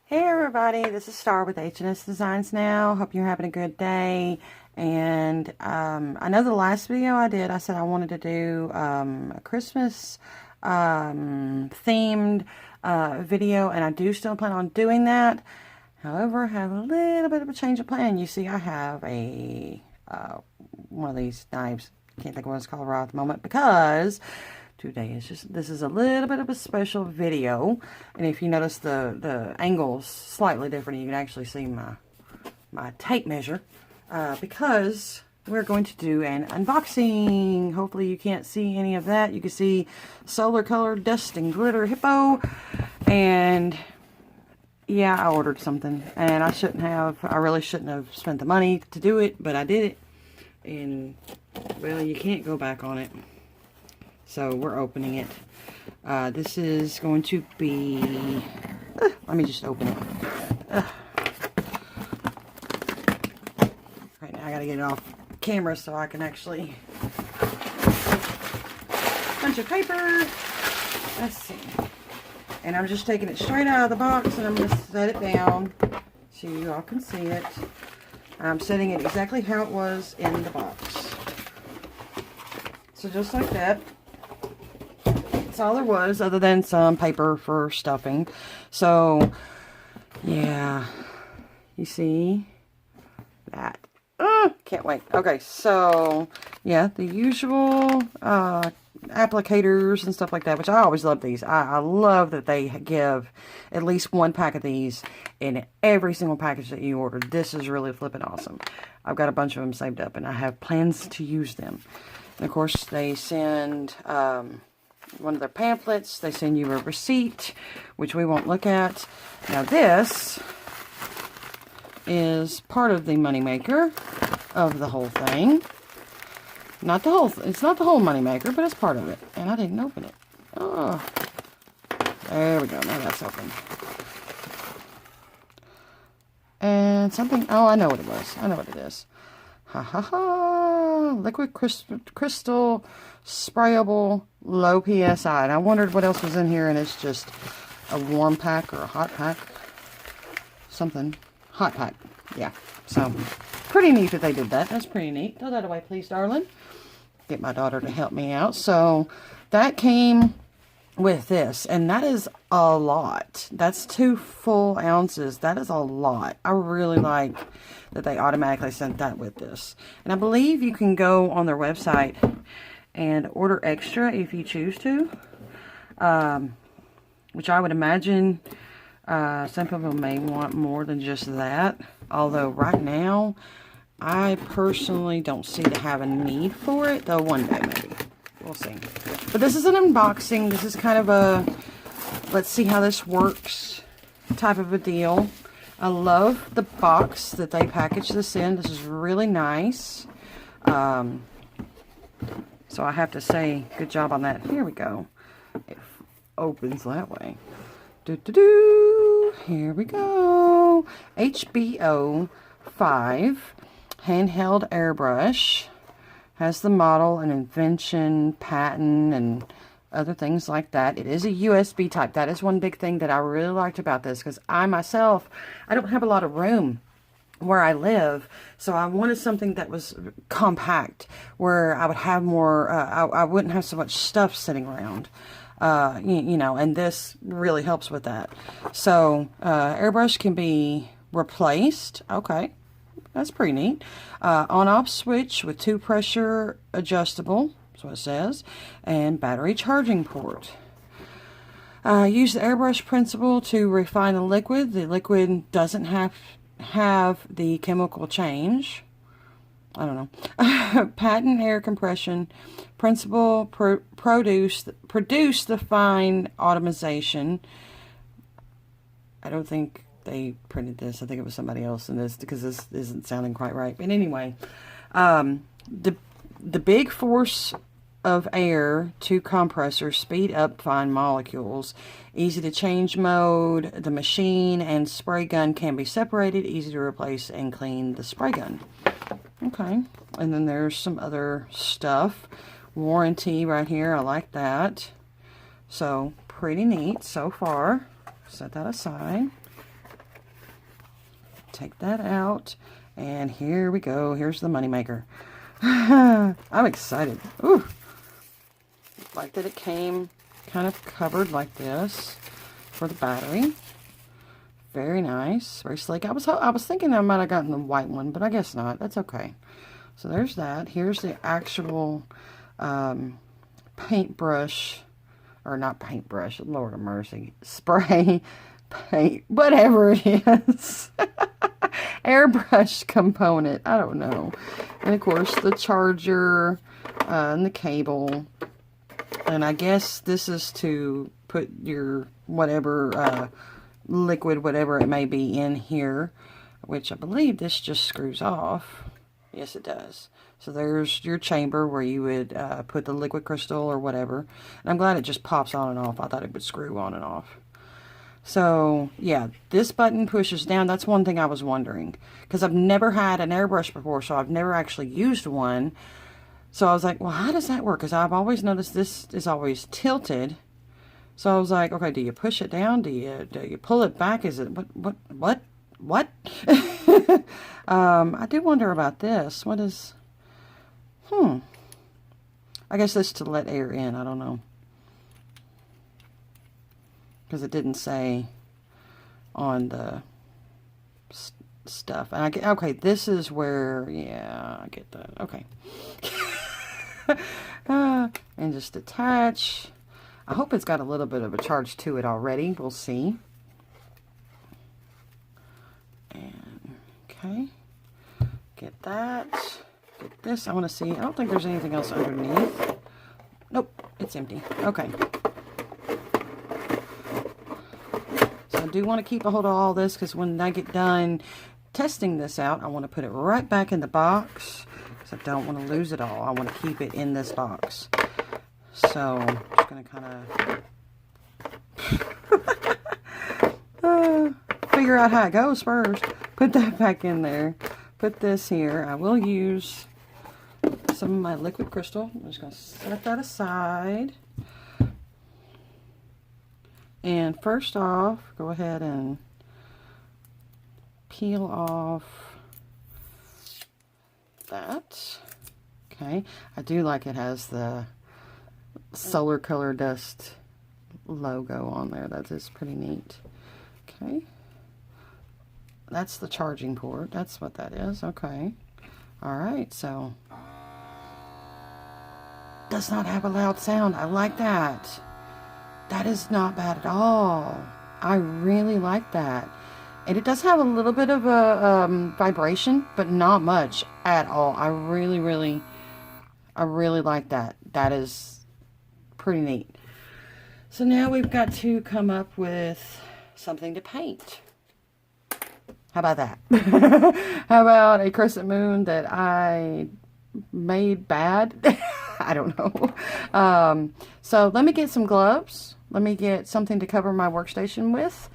Hey everybody, this is Star with H&S Designs Now. Hope you're having a good day. And I know the last video I did, I said I wanted to do a Christmas themed video, and I do still plan on doing that. However, I have a little bit of a change of plan. You see, I have a one of these knives. Can't think of what it's called right at the moment because today is this is a little bit of a special video, and if you notice the angle's slightly different, you can actually see my tape measure because we're going to do an unboxing. Hopefully you can't see any of that. You can see solar colored dust and glitter hippo, and yeah, I ordered something, and I really shouldn't have spent the money to do it, but I did it, and well, you can't go back on it. So we're opening it. This is going to be, let me just open it. Right now I gotta get it off camera so I can actually, bunch of paper. Let's see. And I'm just taking it straight out of the box, and I'm gonna set it down so you all can see it. I'm setting it exactly how it was in the box. So just like that. That's all there was, other than some paper for stuffing. So yeah, you see that. Can't wait. Okay, so yeah, the usual applicators and stuff like that, which I always love these. I love that they give at least one pack of these in every single package that you order. This is really flipping awesome. I've got a bunch of them saved up, and I have plans to use them. And of course, they send one of their pamphlets. They send you a receipt, which we won't look at. Now this is part of the moneymaker of the whole thing. Not the whole, it's not the whole moneymaker, but it's part of it. And I didn't open it. Oh, there we go. Now that's open. And something, oh, I know what it was. I know what it is. Ha ha ha. Liquid crystal sprayable low PSI. And I wondered what else was in here, and it's just a warm pack or a hot pack. Something. Hot pack. Yeah. So, pretty neat that they did that. That's pretty neat. Throw that away, please, darling. Get my daughter to help me out. So, that came with this, and that is a lot. That's 2 full ounces. That is a lot. I really like that they automatically sent that with this. And I believe you can go on their website and order extra if you choose to, which I would imagine some people may want more than just that. Although right now, I personally don't see to have a need for it, though one day maybe. We'll see. But this is an unboxing. This is kind of a, let's see how this works type of a deal. I love the box that they package this in. This is really nice. So I have to say, good job on that. Here we go. It opens that way. Here we go. HB05 handheld airbrush. Has the model and invention, patent, and other things like that. It is a USB type. That is one big thing that I really liked about this, because I myself, I don't have a lot of room where I live, so I wanted something that was compact, where I would have more, I wouldn't have so much stuff sitting around. You know, and this really helps with that. So, airbrush can be replaced. Okay, that's pretty neat. On-off switch with 2 pressure adjustable, that's what it says, and battery charging port. Use the airbrush principle to refine the liquid. The liquid doesn't have the chemical change. I don't know. Patent air compression principle produce the fine atomization. I don't think they printed this. I think it was somebody else in this, because this isn't sounding quite right. But anyway, the big force of air to compressor speed up fine molecules. Easy to change mode. The machine and spray gun can be separated. Easy to replace and clean the spray gun. Okay, and then there's some other stuff. Warranty right here. I like that. So pretty neat so far. Set that aside. take that out. And here we go. Here's the moneymaker. I'm excited. Ooh. Like that it came kind of covered like this for the battery. Very nice. Very sleek. I was thinking I might have gotten the white one, but I guess not. That's okay. So there's that. Here's the actual paintbrush, or not paintbrush, Lord of mercy, spray, paint, whatever it is. Airbrush component. I don't know. And of course the charger and the cable. And I guess this is to put your whatever liquid, whatever it may be, in here, which I believe this just screws off. Yes, it does. So there's your chamber where you would put the liquid crystal or whatever. And I'm glad it just pops on and off. I thought it would screw on and off. So yeah, this button pushes down. That's one thing I was wondering, because I've never had an airbrush before, so I've never actually used one. So I was like, well, how does that work? Because I've always noticed this is always tilted. So I was like, okay, do you push it down? Do you pull it back? Is it what? I do wonder about this. What is? I guess this is to let air in. I don't know, because it didn't say on the stuff. And I get, okay, this is where, yeah, I get that. Okay. And just attach. I hope it's got a little bit of a charge to it already. We'll see. And okay, get that. Get this. I want to see. I don't think there's anything else underneath. Nope, it's empty. Okay. So I do want to keep a hold of all this, because when I get done testing this out, I want to put it right back in the box, because I don't want to lose it all. I want to keep it in this box. So I'm just going to kind of figure out how it goes first. Put that back in there. Put this here. I will use some of my liquid crystal. I'm just going to set that aside. And first off, go ahead and peel off that. Okay. I do like it has the solar color dust logo on there. That is pretty neat. Okay. That's the charging port. That's what that is. Okay. Alright, so does not have a loud sound. I like that. That is not bad at all. I really like that. And it does have a little bit of a vibration, but not much at all. I really like that. That is pretty neat. So now we've got to come up with something to paint. How about that? How about a crescent moon that I made bad? I don't know. So let me get some gloves. Let me get something to cover my workstation with.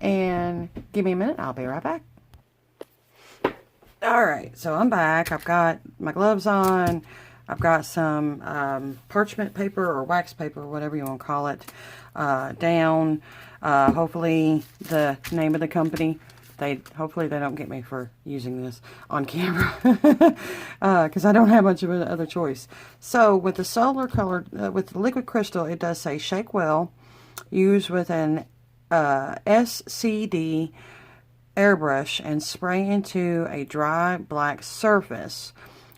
And give me a minute. I'll be right back. Alright, so I'm back. I've got my gloves on. I've got some parchment paper or wax paper, whatever you want to call it, down. Hopefully the name of the company, hopefully they don't get me for using this on camera, because I don't have much of another choice. So with the solar color, with the liquid crystal, it does say shake well, use with an SCD airbrush and spray into a dry black surface.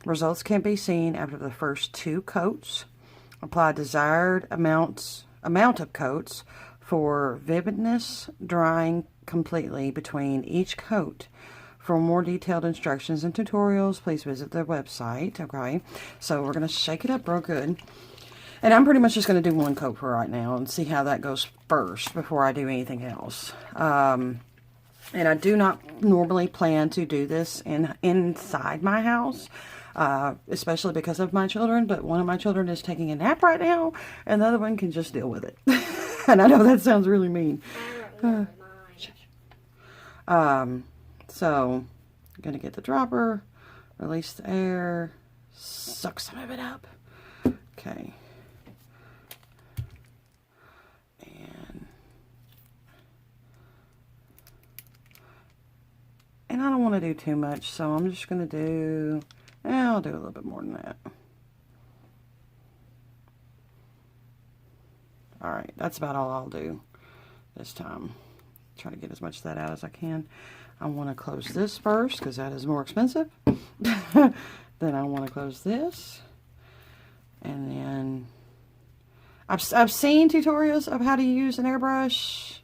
Results can be seen after the first 2 coats. Apply desired amount of coats for vividness, drying completely between each coat. For more detailed instructions and tutorials, please visit the website. Okay, so we're going to shake it up real good. And I'm pretty much just going to do 1 coat for right now and see how that goes first before I do anything else. And I do not normally plan to do this inside my house, especially because of my children. But one of my children is taking a nap right now, and the other one can just deal with it. And I know that sounds really mean. So I'm going to get the dropper, release the air, suck some of it up. Okay. And I want to do too much, so I'm just going to do, I'll do a little bit more than that. Alright, that's about all I'll do this time. Try to get as much of that out as I can. I want to close this first because that is more expensive. Then I want to close this. And then I've seen tutorials of how to use an airbrush.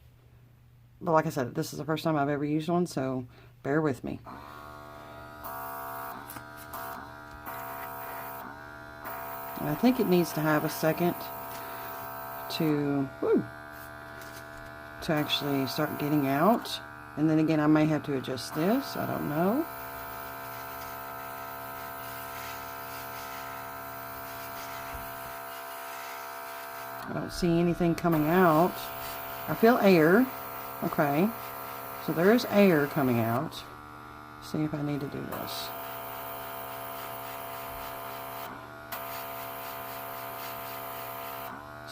But like I said, this is the first time I've ever used one, so bear with me. And I think it needs to have a second to actually start getting out. And then again, I may have to adjust this. I don't know. I don't see anything coming out. I feel air. Okay. So there's air coming out. See if I need to do this.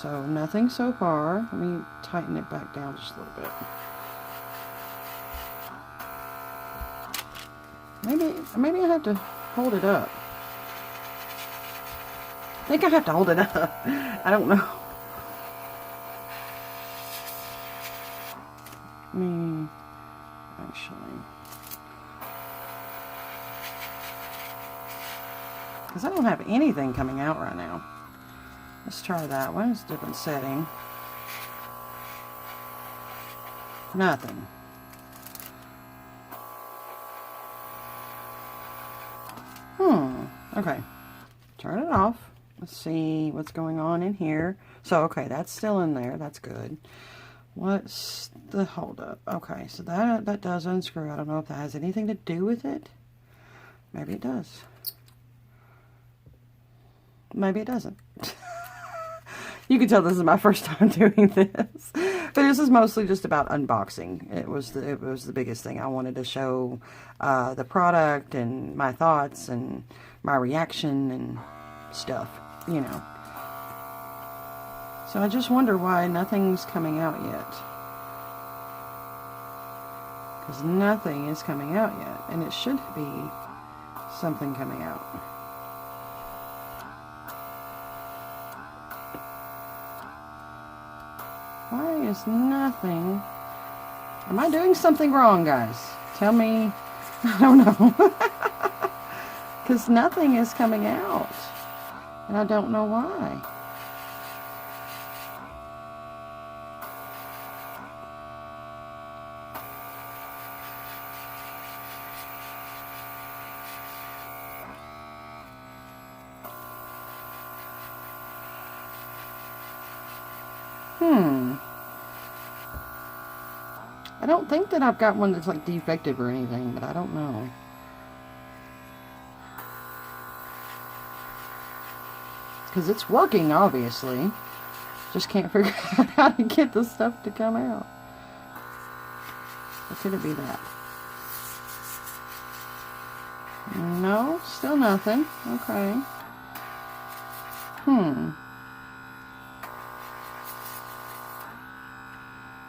So nothing so far. Let me tighten it back down just a little bit. Maybe I have to hold it up. I think I have to hold it up. I don't know. Actually, because I don't have anything coming out right now. Let's try that one. It's a different setting. Nothing. Okay. Turn it off. Let's see what's going on in here. So, okay, that's still in there. That's good. What's the holdup? Okay, so that does unscrew. I don't know if that has anything to do with it. Maybe it does. Maybe it doesn't. You can tell this is my first time doing this. But this is mostly just about unboxing. It was the biggest thing. I wanted to show the product and my thoughts and my reaction and stuff, you know. So I just wonder why nothing's coming out yet. Because nothing is coming out yet. And it should be something coming out. Why is nothing? Am I doing something wrong, guys? Tell me. I don't know. Because nothing is coming out. And I don't know why. I don't think that I've got one that's like defective or anything, but I don't know. Because it's working, obviously. Just can't figure out how to get the stuff to come out. Or could it be that? No, still nothing. Okay.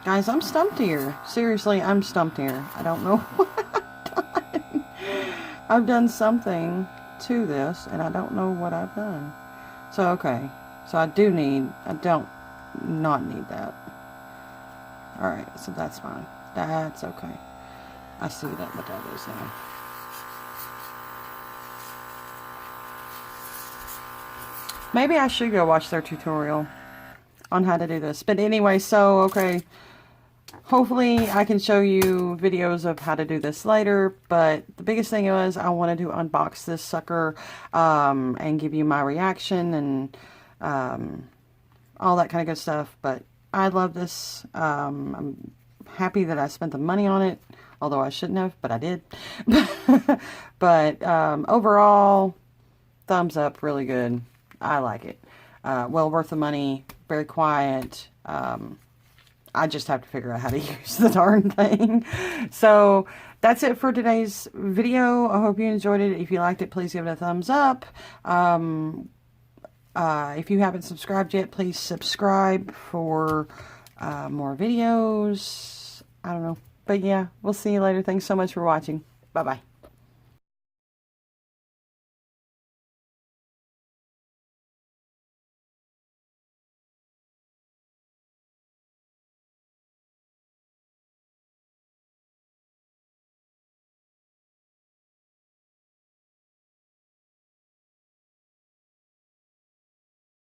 Guys, I'm stumped here. Seriously, I'm stumped here. I don't know what I've done. I've done something to this, and I don't know what I've done. So, okay. So I don't not need that. Alright, so that's fine. That's okay. I see what that is now. Maybe I should go watch their tutorial on how to do this. But anyway, so, okay. Hopefully I can show you videos of how to do this later, but the biggest thing was I wanted to unbox this sucker and give you my reaction and all that kind of good stuff. But I love this. I'm happy that I spent the money on it, although I shouldn't have, but I did. But overall, thumbs up, really good. I like it. Well worth the money, very quiet. I just have to figure out how to use the darn thing. So that's it for today's video. I hope you enjoyed it. If you liked it, please give it a thumbs up. If you haven't subscribed yet, please subscribe for more videos. I don't know. But yeah, we'll see you later. Thanks so much for watching. Bye-bye.